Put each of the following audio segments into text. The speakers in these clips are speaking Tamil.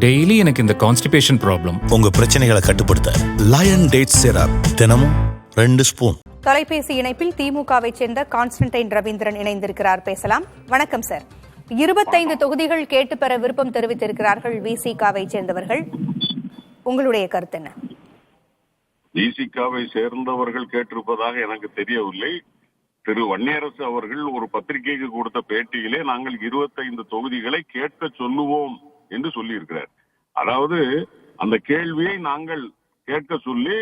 டெய்லி எனக்கு இந்த கான்ஸ்டிபேஷன் ப்ராப்ளம். உங்க பிரச்சனைகளை கட்டுப்படுத்த லயன் டேட் சிரப் தினமும் 2 ஸ்பூன். தொலைபேசி இணைப்பில் திமுகவை சேர்ந்த கான்ஸ்டன்டைன் ரவீந்திரன் இணைந்திருக்கிறார். பேசலாம். வணக்கம் சார். 25 தொகுதிகள் கேட்டு பெற விருப்பம் தெரிவித்திருக்கிறார்கள் விசிகாவை சேர்ந்தவர்கள். உங்களுடைய கருத்து என்ன? விசிகாவை சேர்ந்தவர்கள் கேட்டிருப்பதாக எனக்கு தெரியவில்லை. திரு வன்னியரசு அவர்கள் ஒரு பத்திரிகைக்கு கொடுத்த பேட்டியிலே நாங்கள் 25 தொகுதிகளை கேட்க சொல்லுவோம் என்று சொல்லி இருக்கிறார். அதாவது அந்த கேள்வியை நாங்கள் கேட்க சொல்லி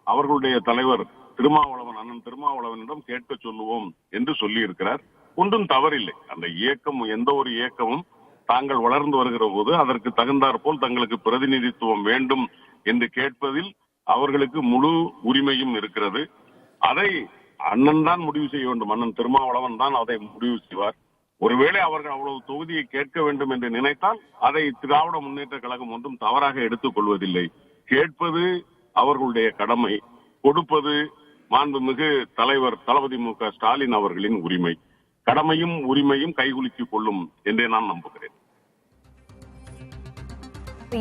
அவர்களுடைய தலைவர் அண்ணன் திருமாவளவனிடம் கேட்க சொல்லுவோம் என்று சொல்லி இருக்கிறார். ஒன்றும் தவறில்லை. அந்த இயக்கம், எந்த ஒரு இயக்கமும் தாங்கள் வளர்ந்து வருகிற போது அதற்கு தகுந்தாற்போல் தங்களுக்கு பிரதிநிதித்துவம் வேண்டும் என்று கேட்பதில் அவர்களுக்கு முழு உரிமையும் இருக்கிறது. அதை அண்ணன் தான் முடிவு செய்ய வேண்டும். அண்ணன் திருமாவளவன் தான் அதை முடிவு செய்வார். ஒருவேளை அவர்கள் அவ்வளவு தொகுதியை கேட்க வேண்டும் என்று நினைத்தால் அதை திராவிட முன்னேற்ற கழகம் ஒன்றும் தவறாக எடுத்துக் கொள்வதில்லை. கேட்பது அவர்களுடைய கடமை, கொடுப்பது மாண்புமிகு தலைவர் தளபதி மு.க. ஸ்டாலின் அவர்களின் உரிமை. கடமையும் உரிமையும் கைகுலுக்கிக் கொள்ளும் என்றே நான் நம்புகிறேன்.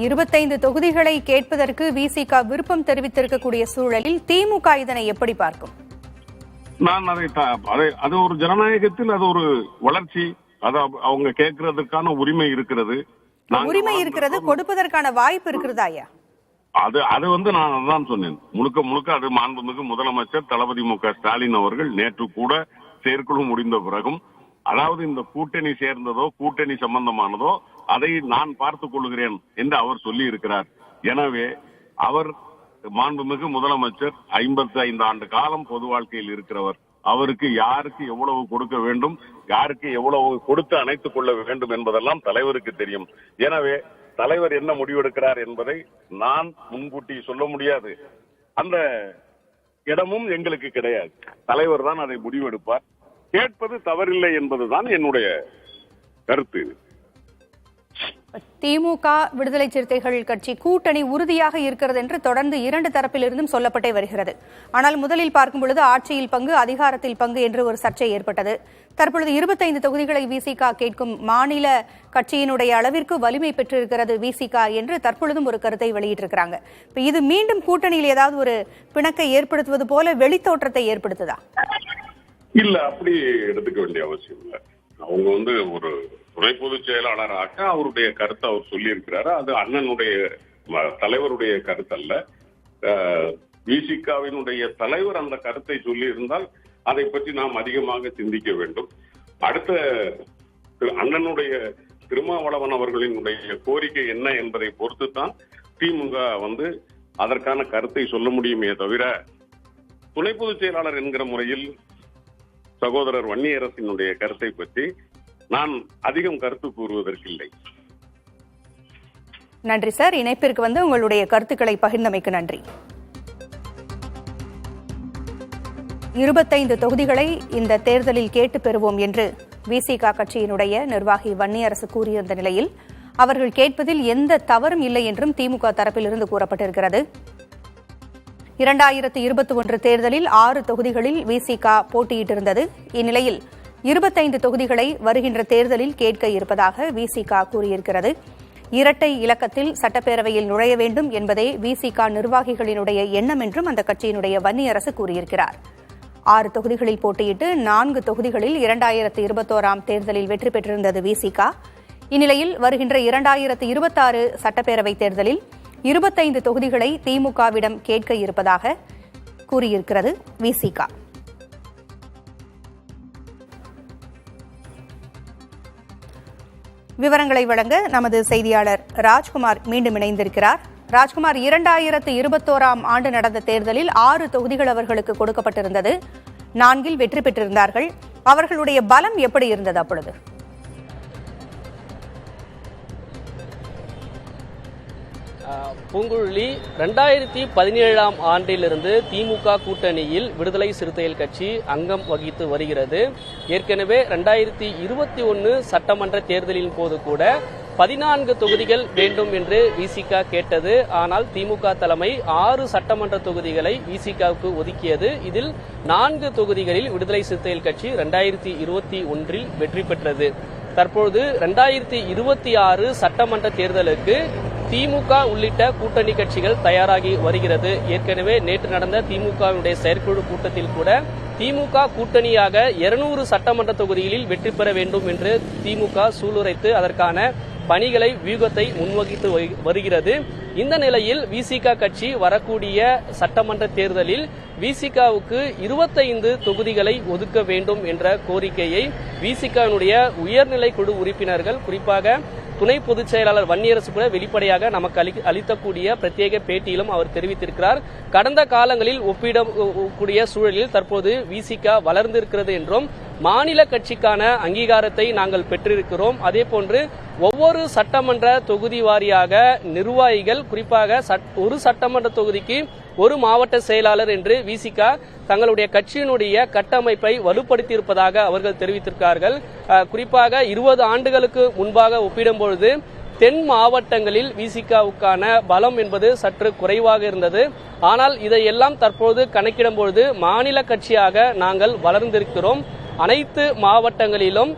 25 தொகுதிகளை கேட்பதற்கு விசிக விருப்பம் தெரிவித்திருக்கக்கூடிய சூழலில் திமுக இதனை எப்படி பார்க்கும்? நான் அது ஒரு ஜனநாயகத்தில் அது ஒரு வளர்ச்சி. அது அவங்க கேட்கறதுக்கான உரிமை இருக்கிறது. உரிமை இருக்கிறது, கொடுப்பதற்கான வாய்ப்பு இருக்கிறதா? அது நான் அதான் சொன்னேன். முழுக்க அது மாண்புமிகு முதலமைச்சர் தளபதி மு.க. ஸ்டாலின் அவர்கள் நேற்று கூட செயற்குழு முடிந்த பிறகும், அதாவது இந்த கூட்டணி சேர்ந்ததோ கூட்டணி சம்பந்தமானதோ அதை நான் பார்த்துக் கொள்கிறேன் என்று அவர் சொல்லி இருக்கிறார். எனவே அவர் மாண்புமிகு முதலமைச்சர் 55 ஆண்டு காலம் பொது வாழ்க்கையில் இருக்கிறவர். அவருக்கு யாருக்கு எவ்வளவு கொடுக்க வேண்டும், யாருக்கு எவ்வளவு கொடுத்து அணைத்துக் கொள்ள வேண்டும் என்பதெல்லாம் தலைவருக்கு தெரியும். எனவே தலைவர் என்ன முடிவெடுக்கிறார் என்பதை நான் முன்கூட்டி சொல்ல முடியாது. அந்த இடமும் எங்களுக்கு கிடையாது. தலைவர் தான் அதை முடிவெடுப்பார். கேட்பது தவறில்லை என்பதுதான் என்னுடைய கருத்து. திமுக விடுதலை சிறுத்தைகள் கட்சி கூட்டணி உறுதியாக இருக்கிறது என்று தொடர்ந்து 2 தரப்பிலிருந்தும் சொல்லப்பட்டே வருகிறது. ஆனால் முதலில் பார்க்கும் பொழுது ஆட்சியில் பங்கு, அதிகாரத்தில் பங்கு என்று ஒரு சர்ச்சை ஏற்பட்டது. தற்பொழுது 25 தொகுதிகளை விசிக கேட்கும் மாநில கட்சியினுடைய அளவிற்கு வலிமை பெற்றிருக்கிறது விசிக என்று தற்பொழுதும் ஒரு கருத்தை வெளியிட்டிருக்கிறாங்க. இது மீண்டும் கூட்டணியில் ஏதாவது ஒரு பிணக்கை ஏற்படுத்துவது போல வெளித்தோற்றத்தை ஏற்படுத்துதா? இல்ல, அப்படி எடுத்துக்க வேண்டிய அவசியம் இல்லை. அவங்க ஒரு துணை பொதுச் செயலாளராக அவருடைய கருத்தை அவர் சொல்லி இருக்கிறாரு. அது அண்ணனுடைய தலைவருடைய கருத்து அல்ல. விசிகாவினுடைய தலைவர் அந்த கருத்தை சொல்லி இருந்தால் அதை பற்றி நாம் அதிகமாக சிந்திக்க வேண்டும். அடுத்த அண்ணனுடைய திருமாவளவன் அவர்களினுடைய கோரிக்கை என்ன என்பதை பொறுத்துத்தான் திமுக அதற்கான கருத்தை சொல்ல முடியுமே தவிர, துணை பொதுச் செயலாளர் என்கிற முறையில் சகோதரர் வன்னியரசினுடைய கருத்தை பற்றி நான் அதிகம் கருத்து கூறுவதற்கில்லை. நன்றி சார். இணைப்பிற்கு உங்களுடைய கருத்துக்களை பகிர்ந்தமைக்கு நன்றி. 25 தொகுதிகளை இந்த தேர்தலில் கேட்டு பெறுவோம் என்று விசிக கட்சியினுடைய நிர்வாகி வன்னியரசு கூறியிருந்த நிலையில் அவர்கள் கேட்பதில் எந்த தவறும் இல்லை என்றும் திமுக தரப்பிலிருந்து கூறப்பட்டிருக்கிறது. 2021 தேர்தலில் 6 தொகுதிகளில் விசிக போட்டியிட்டிருந்தது. இந்நிலையில் 25 தொகுதிகளை வருகின்ற தேர்தலில் கேட்க இருப்பதாக விசிக கூறியிருக்கிறது. இரட்டை இலக்கத்தில் சட்டப்பேரவையில் நுழைய வேண்டும் என்பதே விசிக நிர்வாகிகளினுடைய எண்ணம் என்றும் அந்த கட்சியினுடைய வன்னியரசு கூறியிருக்கிறார். 6 தொகுதிகளில் போட்டியிட்டு 4 தொகுதிகளில் 2021 தேர்தலில் வெற்றி பெற்றிருந்தது விசிக. இந்நிலையில் வருகின்ற 2026 சட்டப்பேரவை தேர்தலில் 25 தொகுதிகளை திமுகவிடம் கேட்க இருப்பதாக கூறியிருக்கிறது விசிக. விவரங்களை வழங்க நமது செய்தியாளர் ராஜ்குமார் மீண்டும் இணைந்திருக்கிறார். ராஜ்குமார், 2021 நடந்த தேர்தலில் 6 தொகுதிகள் அவர்களுக்கு கொடுக்கப்பட்டிருந்தது. 4 வெற்றி பெற்றிருந்தார்கள். அவர்களுடைய பலம் எப்படி இருந்தது அப்பொழுது? பூங்குழலி, 2017 ஆண்டிலிருந்து திமுக கூட்டணியில் விடுதலை சிறுத்தைகள் கட்சி அங்கம் வகித்து வருகிறது. ஏற்கனவே 2021 சட்டமன்ற தேர்தலின் போது கூட 14 தொகுதிகள் வேண்டும் என்று விசிக கேட்டது. ஆனால் திமுக தலைமை 6 சட்டமன்ற தொகுதிகளை விசிகவுக்கு ஒதுக்கியது. இதில் 4 தொகுதிகளில் விடுதலை சிறுத்தைகள் கட்சி 2021 வெற்றி பெற்றது. தற்பொழுது 2026 சட்டமன்ற தேர்தலுக்கு திமுக உள்ளிட்ட கூட்டணி கட்சிகள் தயாராகி வருகிறது. ஏற்கனவே நேற்று நடந்த திமுகவினுடைய செயற்குழு கூட்டத்தில் கூட திமுக கூட்டணியாக 200 சட்டமன்ற தொகுதிகளில் வெற்றி பெற வேண்டும் என்று திமுக சூளுரைத்து அதற்கான பணிகளை வியூகத்தை முன்வகித்து வருகிறது. இந்த நிலையில் விசிக கட்சி வரக்கூடிய சட்டமன்ற தேர்தலில் விசிகவுக்கு 25 தொகுதிகளை ஒதுக்க வேண்டும் என்ற கோரிக்கையை விசிகனுடைய உயர்நிலை குழு உறுப்பினர்கள், குறிப்பாக துணை பொதுச் செயலாளர் வன்னியரசு கூட வெளிப்படையாக நமக்கு அளித்தக்கூடிய பிரத்யேக பேட்டியிலும் அவர் தெரிவித்திருக்கிறார். கடந்த காலங்களில் ஒப்பிடக்கூடிய சூழலில் தற்போது விசிக வளர்ந்திருக்கிறது என்றும் மாநில கட்சிக்கான அங்கீகாரத்தை நாங்கள் பெற்றிருக்கிறோம். அதேபோன்று ஒவ்வொரு சட்டமன்ற தொகுதி வாரியாக நிர்வாகிகள், குறிப்பாக ஒரு சட்டமன்ற தொகுதிக்கு ஒரு மாவட்ட செயலாளர் என்று விசிக தங்களுடைய கட்சியினுடைய கட்டமைப்பை வலுப்படுத்தியிருப்பதாக அவர்கள் தெரிவித்திருக்கிறார்கள். குறிப்பாக 20 ஆண்டுகளுக்கு முன்பாக ஒப்பிடும்பொழுது தென் மாவட்டங்களில் விசிகவுக்கான பலம் என்பது சற்று குறைவாக இருந்தது. ஆனால் இதையெல்லாம் தற்போது கணக்கிடும்பொழுது மாநில கட்சியாக நாங்கள் வளர்ந்திருக்கிறோம். அனைத்து மாவட்டங்களிலும்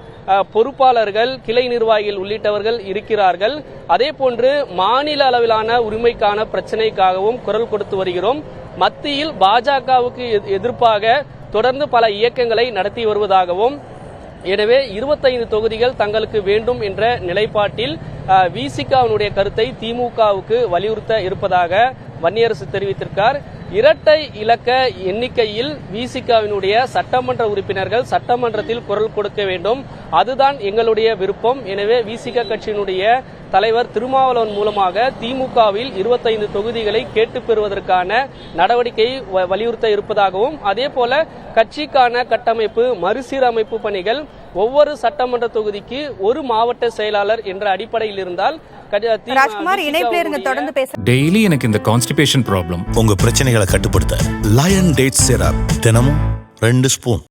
பொறுப்பாளர்கள், கிளை நிர்வாகிகள் உள்ளிட்டவர்கள் இருக்கிறார்கள். அதே போன்று மாநில அளவிலான உரிமைக்கான பிரச்சனைக்காகவும் குரல் கொடுத்து வருகிறோம். மத்தியில் பாஜகவுக்கு எதிர்ப்பாக தொடர்ந்து பல இயக்கங்களை நடத்தி வருவதாகவும், எனவே 25 தொகுதிகள் தங்களுக்கு வேண்டும் என்ற நிலைப்பாட்டில் விசிகவினுடைய கருத்தை திமுகவுக்கு வலியுறுத்த இருப்பதாக வன்னியரசு தெரிவித்திருக்கார். இரட்டை இலக்க எண்ணிக்கையில் விசிகவினுடைய சட்டமன்ற உறுப்பினர்கள் சட்டமன்றத்தில் குரல் கொடுக்க வேண்டும், அதுதான் எங்களுடைய விருப்பம். எனவே விசிக கட்சியினுடைய தலைவர் திருமாவளவன் மூலமாக திமுகவில் 25 தொகுதிகளை கேட்டு பெறுவதற்கான நடவடிக்கையை வலியுறுத்த இருப்பதாகவும், அதே போல கட்சிக்கான கட்டமைப்பு மறுசீரமைப்பு பணிகள் ஒவ்வொரு சட்டமன்ற தொகுதிக்கு ஒரு மாவட்ட செயலாளர் என்ற அடிப்படையில் இருந்தால் ராஜ்குமார் இணைப்பில் இருங்க, தொடர்ந்து பேச. டெய்லி எனக்கு இந்த கான்ஸ்டிபேஷன் ப்ராப்ளம். உங்க பிரச்சனைகளை கட்டுப்படுத்த லயன் டேட் சிரப் தினமும் 2 ஸ்பூன்.